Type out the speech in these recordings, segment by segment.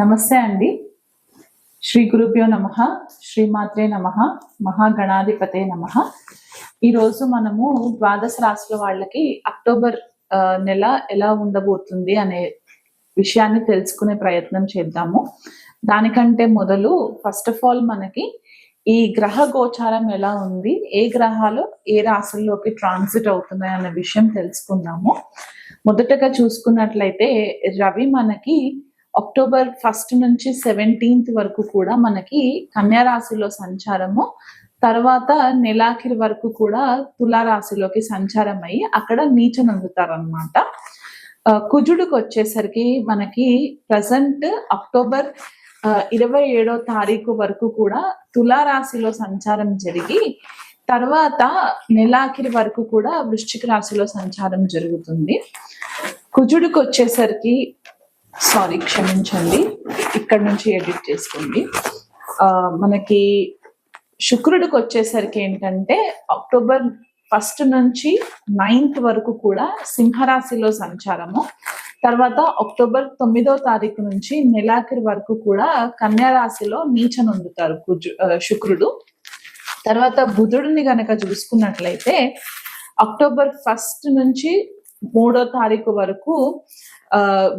నమస్తే అండి. శ్రీ గురుభ్యో నమః, శ్రీమాత్రే నమః, మహాగణాధిపతే నమః. ఈరోజు మనము ద్వాదశ రాశుల వాళ్ళకి అక్టోబర్ నెల ఎలా ఉండబోతుంది అనే విషయాన్ని తెలుసుకునే ప్రయత్నం చేద్దాము. దానికంటే మొదలు ఫస్ట్ ఆఫ్ ఆల్ మనకి ఈ గ్రహ గోచారం ఎలా ఉంది, ఏ గ్రహాలు ఏ రాశుల్లోకి ట్రాన్సిట్ అవుతున్నాయి అనే విషయం తెలుసుకుందాము. మొదటగా చూసుకున్నట్లయితే రవి మనకి అక్టోబర్ 1 నుంచి 17 వరకు కూడా మనకి కన్యా రాశిలో సంచారము, తర్వాత నెలాఖరి వరకు కూడా తులారాశిలోకి సంచారం అయ్యి అక్కడ నీచనందుతారనమాట. కుజుడికి వచ్చేసరికి మనకి ప్రజెంట్ అక్టోబర్ 27వ తారీఖు వరకు కూడా తులారాశిలో సంచారం జరిగి తర్వాత నెలాఖరి వరకు కూడా వృశ్చిక రాశిలో సంచారం జరుగుతుంది. కుజుడికి వచ్చేసరికి క్షమించండి, ఇక్కడ నుంచి ఎడిట్ చేసుకోండి. మనకి శుక్రుడికి వచ్చేసరికి ఏంటంటే అక్టోబర్ 1 నుంచి 9th వరకు కూడా సింహరాశిలో సంచారము, తర్వాత అక్టోబర్ 9వ తారీఖు నుంచి నెలాఖరి వరకు కూడా కన్యా రాశిలో నీచనొందుతారు శుక్రుడు. తర్వాత బుధుడిని గనక చూసుకున్నట్లయితే అక్టోబర్ 1 నుంచి 3వ తారీఖు వరకు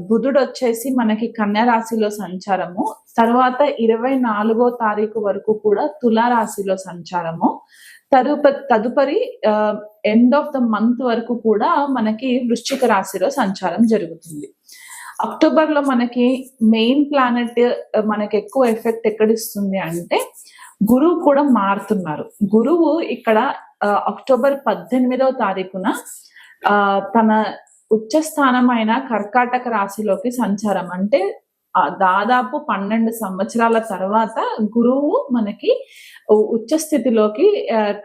బుధుడు వచ్చేసి మనకి కన్యా రాశిలో సంచారము, తర్వాత 24వ తారీఖు వరకు కూడా తులారాశిలో సంచారము, తదుపరి ఎండ్ ఆఫ్ ద మంత్ వరకు కూడా మనకి వృశ్చిక రాశిలో సంచారం జరుగుతుంది. అక్టోబర్ లో మనకి మెయిన్ ప్లానెట్ మనకి ఎక్కువ ఎఫెక్ట్ ఎక్కడిస్తుంది అంటే గురువు కూడా మారుతున్నారు. గురువు ఇక్కడ అక్టోబర్ 18వ తారీఖున తన ఉచ్చ స్థానమైన కర్కాటక రాశిలోకి సంచారం, అంటే దాదాపు 12 సంవత్సరాల తర్వాత గురువు మనకి ఉచ్చ స్థితిలోకి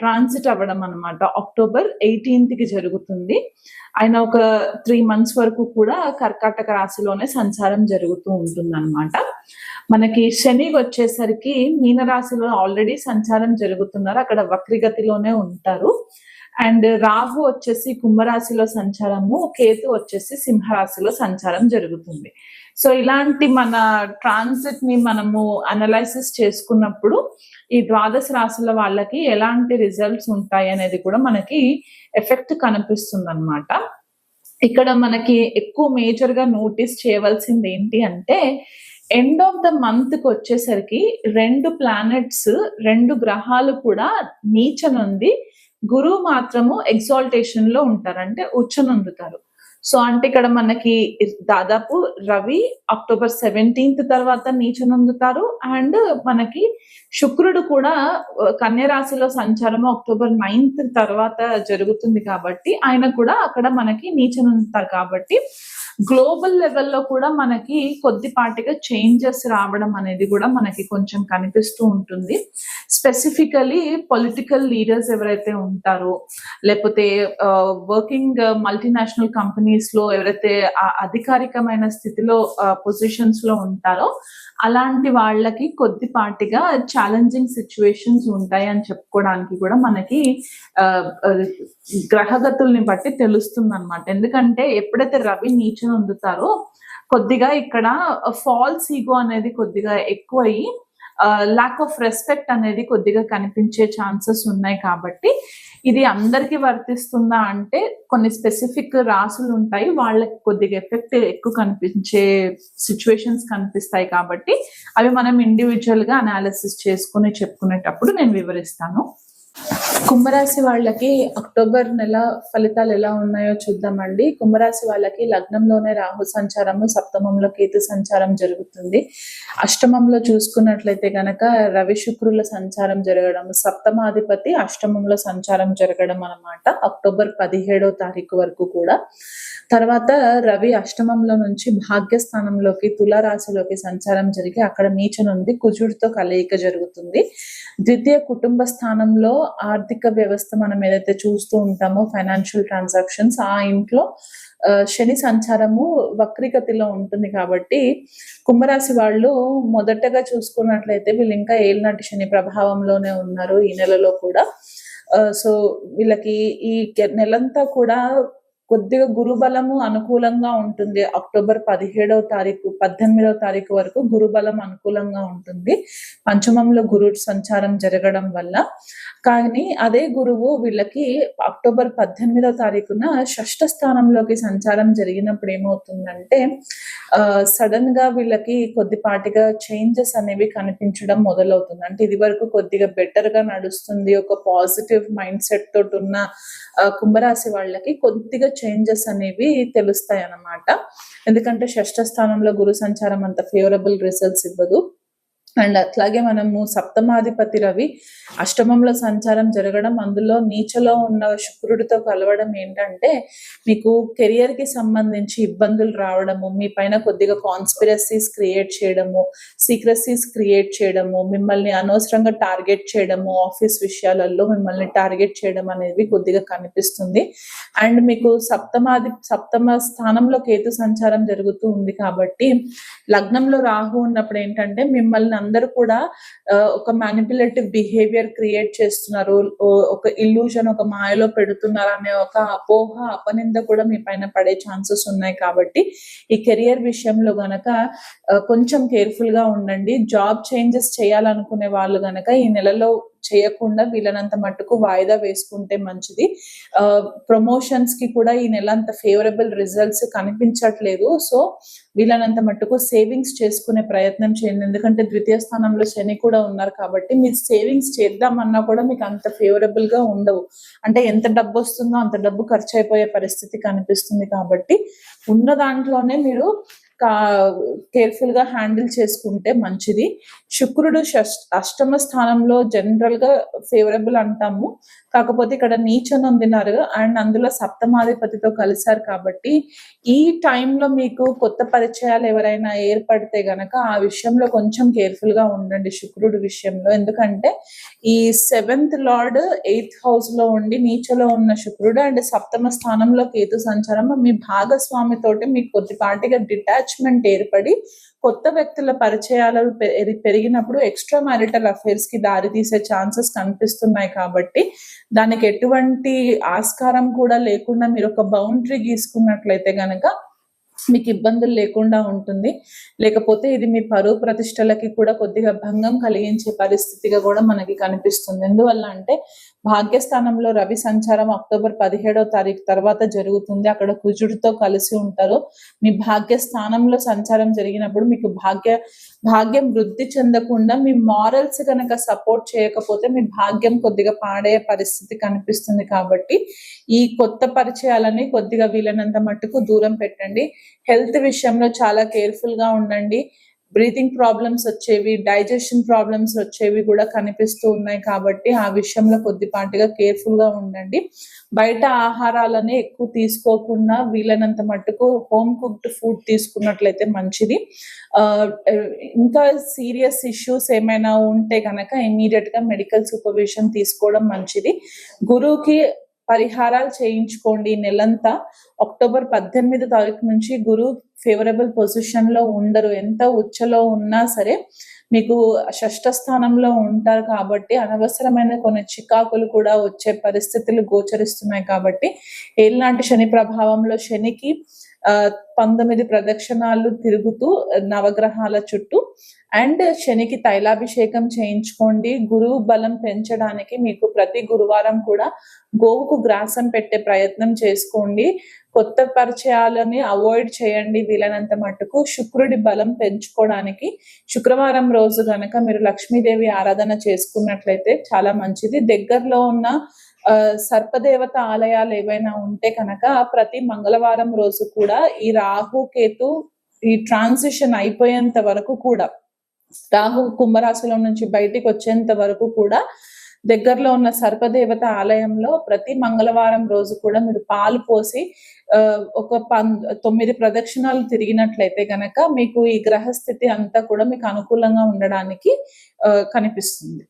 ట్రాన్సిట్ అవ్వడం అనమాట. అక్టోబర్ 18కి జరుగుతుంది. ఆయన ఒక 3 months వరకు కూడా కర్కాటక రాశిలోనే సంచారం జరుగుతూ ఉంటుంది అనమాట. మనకి శని వచ్చేసరికి మీనరాశిలో ఆల్రెడీ సంచారం జరుగుతున్నారు, అక్కడ వక్రిగతిలోనే ఉంటారు. అండ్ రాహు వచ్చేసి కుంభరాశిలో సంచారము, కేతు వచ్చేసి సింహరాశిలో సంచారం జరుగుతుంది. సో ఇలాంటి మన ట్రాన్సిట్ ని మనము అనలైసిస్ చేసుకున్నప్పుడు ఈ ద్వాదశ రాశుల వాళ్ళకి ఎలాంటి రిజల్ట్స్ ఉంటాయి అనేది కూడా మనకి ఎఫెక్ట్ కనిపిస్తుంది అనమాట. ఇక్కడ మనకి ఎక్కువ మేజర్ గా నోటీస్ చేయవలసింది ఏంటి అంటే ఎండ్ ఆఫ్ ద మంత్ కి వచ్చేసరికి 2 ప్లానెట్స్ 2 గ్రహాలు కూడా నీచనుంది, గురువు మాత్రము ఎగ్జాల్టేషన్ లో ఉంటారు, అంటే ఉచ్చనందుతారు. సో అంటే ఇక్కడ మనకి దాదాపు రవి అక్టోబర్ 17th తర్వాత నీచనందుతారు, అండ్ మనకి శుక్రుడు కూడా కన్యా రాశిలో సంచారము అక్టోబర్ 9th తర్వాత జరుగుతుంది కాబట్టి ఆయన కూడా అక్కడ మనకి నీచనందుతారు. కాబట్టి గ్లోబల్ లెవెల్లో కూడా మనకి కొద్దిపాటిగా చేంజెస్ రావడం అనేది కూడా మనకి కొంచెం కనిపిస్తూ ఉంటుంది. స్పెసిఫికలీ పొలిటికల్ లీడర్స్ ఎవరైతే ఉంటారో, లేకపోతే వర్కింగ్ మల్టీనేషనల్ కంపెనీస్ లో ఎవరైతే అధికారికమైన స్థితిలో పొజిషన్స్ లో ఉంటారో అలాంటి వాళ్ళకి కొద్దిపాటిగా ఛాలెంజింగ్ సిచ్యువేషన్స్ ఉంటాయి అని చెప్పుకోవడానికి కూడా మనకి గ్రహగతుల్ని బట్టి తెలుస్తుంది అనమాట. ఎందుకంటే ఎప్పుడైతే రవి నీచన అందుతారో కొద్దిగా ఇక్కడ ఫాల్స్ ఈగో అనేది కొద్దిగా ఎక్కువయ్యి ల్యాక్ ఆఫ్ రెస్పెక్ట్ అనేది కొద్దిగా కనిపించే ఛాన్సెస్ ఉన్నాయి. కాబట్టి ఇది అందరికీ వర్తిస్తుందా అంటే కొన్ని స్పెసిఫిక్ రాసులు ఉంటాయి, వాళ్ళకి కొద్దిగా ఎఫెక్ట్ ఎక్కువ కనిపించే సిచ్యువేషన్స్ కనిపిస్తాయి. కాబట్టి అవి మనం ఇండివిజువల్ గా అనాలిసిస్ చేసుకుని చెప్పుకునేటప్పుడు నేను వివరిస్తాను. కుంభరాశి వాళ్ళకి అక్టోబర్ నెల ఫలితాలు ఎలా ఉన్నాయో చూద్దామండి. కుంభరాశి వాళ్ళకి లగ్నంలోనే రాహు సంచారము, సప్తమంలో కేతు సంచారం జరుగుతుంది. అష్టమంలో చూసుకున్నట్లయితే గనక రవి శుక్రుల సంచారం జరగడం, సప్తమాధిపతి అష్టమంలో సంచారం జరగడం అన్నమాట అక్టోబర్ 17వ తారీఖు వరకు కూడా. తర్వాత రవి అష్టమంలో నుంచి భాగ్యస్థానంలోకి తులారాశిలోకి సంచారం జరిగి అక్కడ నీచనుంది, కుజుడితో కలయిక జరుగుతుంది. ద్వితీయ కుటుంబ స్థానంలో ఆర్థిక వ్యవస్థ మనం ఏదైతే చూస్తూ ఉంటామో ఫైనాన్షియల్ ట్రాన్సాక్షన్స్, ఆ ఇంట్లో శని సంచారము వక్రిగతిలో ఉంటుంది. కాబట్టి కుంభరాశి వాళ్ళు మొదటగా చూసుకున్నట్లయితే వీళ్ళు ఇంకా ఏలినాటి శని ప్రభావంలోనే ఉన్నారు ఈ నెలలో కూడా. సో వీళ్ళకి ఈ నెలంతా కూడా కొద్దిగా గురుబలము అనుకూలంగా ఉంటుంది. అక్టోబర్ 17వ తారీఖు 18వ తారీఖు వరకు గురుబలం అనుకూలంగా ఉంటుంది పంచమంలో గురు సంచారం జరగడం వల్ల. కానీ అదే గురువు వీళ్ళకి అక్టోబర్ 18వ తారీఖున షష్ఠ స్థానంలోకి సంచారం జరిగినప్పుడు ఏమవుతుందంటే సడన్ గా వీళ్ళకి కొద్దిపాటిగా చేంజెస్ అనేవి కనిపించడం మొదలవుతుంది. అంటే ఇది వరకు కొద్దిగా బెటర్ గా నడుస్తుంది, ఒక పాజిటివ్ మైండ్ సెట్ తోటి ఉన్న కుంభరాశి వాళ్ళకి కొద్దిగా చేంజెస్ అనేవి తెలుస్తాయి అన్నమాట. ఎందుకంటే షష్ఠ స్థానంలో గురు సంచారం అంత ఫేవరబుల్ రిజల్ట్స్ ఇవ్వదు. అండ్ అట్లాగే మనము సప్తమాధిపతి రవి అష్టమంలో సంచారం జరగడం, అందులో నీచలో ఉన్న శుక్రుడితో కలవడం ఏంటంటే మీకు కెరియర్ కి సంబంధించి ఇబ్బందులు రావడము, మీ పైన కొద్దిగా కాన్స్పిరసీస్ క్రియేట్ చేయడము, సీక్రసీస్ క్రియేట్ చేయడము, మిమ్మల్ని అనవసరంగా టార్గెట్ చేయడము, ఆఫీస్ విషయాలలో మిమ్మల్ని టార్గెట్ చేయడం అనేది కొద్దిగా కనిపిస్తుంది. అండ్ మీకు సప్తమ స్థానంలో కేతు సంచారం జరుగుతూ ఉంది కాబట్టి లగ్నంలో రాహు ఉన్నప్పుడు ఏంటంటే మిమ్మల్ని అందరూ కూడా ఒక మ్యానిపులేటివ్ బిహేవియర్ క్రియేట్ చేస్తున్నారు, ఒక ఇల్యూషన్, ఒక మాయలో పెడుతున్నారు అనే ఒక అపోహ అపనింద కూడా మీ పైన పడే ఛాన్సెస్ ఉన్నాయి. కాబట్టి ఈ కెరియర్ విషయంలో గనక కొంచెం కేర్ఫుల్ గా ఉండండి. జాబ్ చేంజెస్ చేయాలనుకునే వాళ్ళు గనక ఈ నెలలో చేయకుండా వీళ్ళనంత మట్టుకు వాయిదా వేసుకుంటే మంచిది. ప్రమోషన్స్ కి కూడా ఈ నెల అంత ఫేవరబుల్ రిజల్ట్స్ కనిపించట్లేదు. సో వీళ్ళనంత మట్టుకు సేవింగ్స్ చేసుకునే ప్రయత్నం చేయండి. ఎందుకంటే ద్వితీయ స్థానంలో శని కూడా ఉన్నారు కాబట్టి మీరు సేవింగ్స్ చేద్దామన్నా కూడా మీకు అంత ఫేవరబుల్ గా ఉండవు. అంటే ఎంత డబ్బు వస్తుందో అంత డబ్బు ఖర్చు అయిపోయే పరిస్థితి కనిపిస్తుంది. కాబట్టి ఉన్న దాంట్లోనే మీరు కేర్ఫుల్ గా హ్యాండిల్ చేసుకుంటే మంచిది. శుక్రుడు అష్టమ స్థానంలో జనరల్ గా ఫేవరబుల్ అంటాము, కాకపోతే ఇక్కడ నీచ నొందినారు అండ్ అందులో సప్తమాధిపతితో కలిశారు కాబట్టి ఈ టైంలో మీకు కొత్త పరిచయాలు ఎవరైనా ఏర్పడితే గనక ఆ విషయంలో కొంచెం కేర్ఫుల్ గా ఉండండి శుక్రుడు విషయంలో. ఎందుకంటే ఈ 7th లార్డ్ 8th హౌస్ లో ఉండి నీచలో ఉన్న శుక్రుడు అండ్ సప్తమ స్థానంలో కేతు సంచారం మీ భాగస్వామితోటి మీకు కొద్దిపాటిగా డిటాచ్మెంట్ ఏర్పడి కొత్త వ్యక్తుల పరిచయాలు పెరిగినప్పుడు ఎక్స్ట్రా మ్యారిటల్ అఫైర్స్ కి దారి తీసే ఛాన్సెస్ కనిపిస్తున్నాయి. కాబట్టి దానికి ఎటువంటి ఆస్కారం కూడా లేకుండా మీరు ఒక బౌండరీ గీసుకున్నట్లయితే గనక మీకు ఇబ్బందులు లేకుండా ఉంటుంది. లేకపోతే ఇది మీ పరువు ప్రతిష్టలకి కూడా కొద్దిగా భంగం కలిగించే పరిస్థితిగా కూడా మనకి కనిపిస్తుంది. ఎందువల్ల అంటే భాగ్యస్థానంలో రవి సంచారం అక్టోబర్ 17వ తారీఖు తర్వాత జరుగుతుంది. అక్కడ కుజుడితో కలిసి ఉంటారు. మీ భాగ్యస్థానంలో సంచారం జరిగినప్పుడు మీకు భాగ్యం వృద్ధి చెందకుండా మీ మారల్స్ కనుక సపోర్ట్ చేయకపోతే మీ భాగ్యం కొద్దిగా పాడే పరిస్థితి కనిపిస్తుంది. కాబట్టి ఈ కొత్త పరిచయాలని కొద్దిగా వీలైనంత మట్టుకు దూరం పెట్టండి. హెల్త్ విషయంలో చాలా కేర్ఫుల్ గా ఉండండి. బ్రీతింగ్ ప్రాబ్లమ్స్ వచ్చేవి, డైజెషన్ ప్రాబ్లమ్స్ వచ్చేవి కూడా కనిపిస్తూ ఉన్నాయి. కాబట్టి ఆ విషయంలో కొద్దిపాటిగా కేర్ఫుల్ గా ఉండండి. బయట ఆహారాలని ఎక్కువ తీసుకోకుండా వీలైనంత మట్టుకు హోమ్ కుక్డ్ ఫుడ్ తీసుకున్నట్లయితే మంచిది. ఇంకా సీరియస్ ఇష్యూస్ ఏమైనా ఉంటే కనుక ఇమీడియట్ గా మెడికల్ సూపర్విజన్ తీసుకోవడం మంచిది. గురువుకి పరిహారాలు చేయించుకోండి. నెలంతా అక్టోబర్ 18 తారీఖు నుంచి గురు ఫేవరబుల్ పొజిషన్ లో ఉండరు. ఎంత ఉచ్చలో ఉన్నా సరే మీకు షష్ఠ స్థానంలో ఉంటారు కాబట్టి అనవసరమైన కొన్ని చికాకులు కూడా వచ్చే పరిస్థితులు గోచరిస్తున్నాయి. కాబట్టి ఏళ్ళనాటి శని ప్రభావంలో శనికి 19 ప్రదక్షిణాలు తిరుగుతూ నవగ్రహాల చుట్టూ అండ్ శనికి తైలాభిషేకం చేయించుకోండి. గురువు బలం పెంచడానికి మీకు ప్రతి గురువారం కూడా గోవుకు గ్రాసం పెట్టే ప్రయత్నం చేసుకోండి. కొత్త పరిచయాలని అవాయిడ్ చేయండి వీలైనంత మట్టుకు. శుక్రుడి బలం పెంచుకోవడానికి శుక్రవారం రోజు గనక మీరు లక్ష్మీదేవి ఆరాధన చేసుకున్నట్లయితే చాలా మంచిది. దగ్గరలో ఉన్న సర్పదేవత ఆలయాలు ఏవైనా ఉంటే కనుక ప్రతి మంగళవారం రోజు కూడా ఈ రాహు కేతు ఈ ట్రాన్సిషన్ అయిపోయేంత వరకు కూడా, రాహు కుంభరాశిలో నుంచి బయటికి వచ్చేంత వరకు కూడా దగ్గరలో ఉన్న సర్పదేవత ఆలయంలో ప్రతి మంగళవారం రోజు కూడా మీరు పాలు పోసి ఒక 9 ప్రదక్షిణాలు తిరిగినట్లయితే గనక మీకు ఈ గ్రహస్థితి అంతా కూడా మీకు అనుకూలంగా ఉండడానికి కనిపిస్తుంది.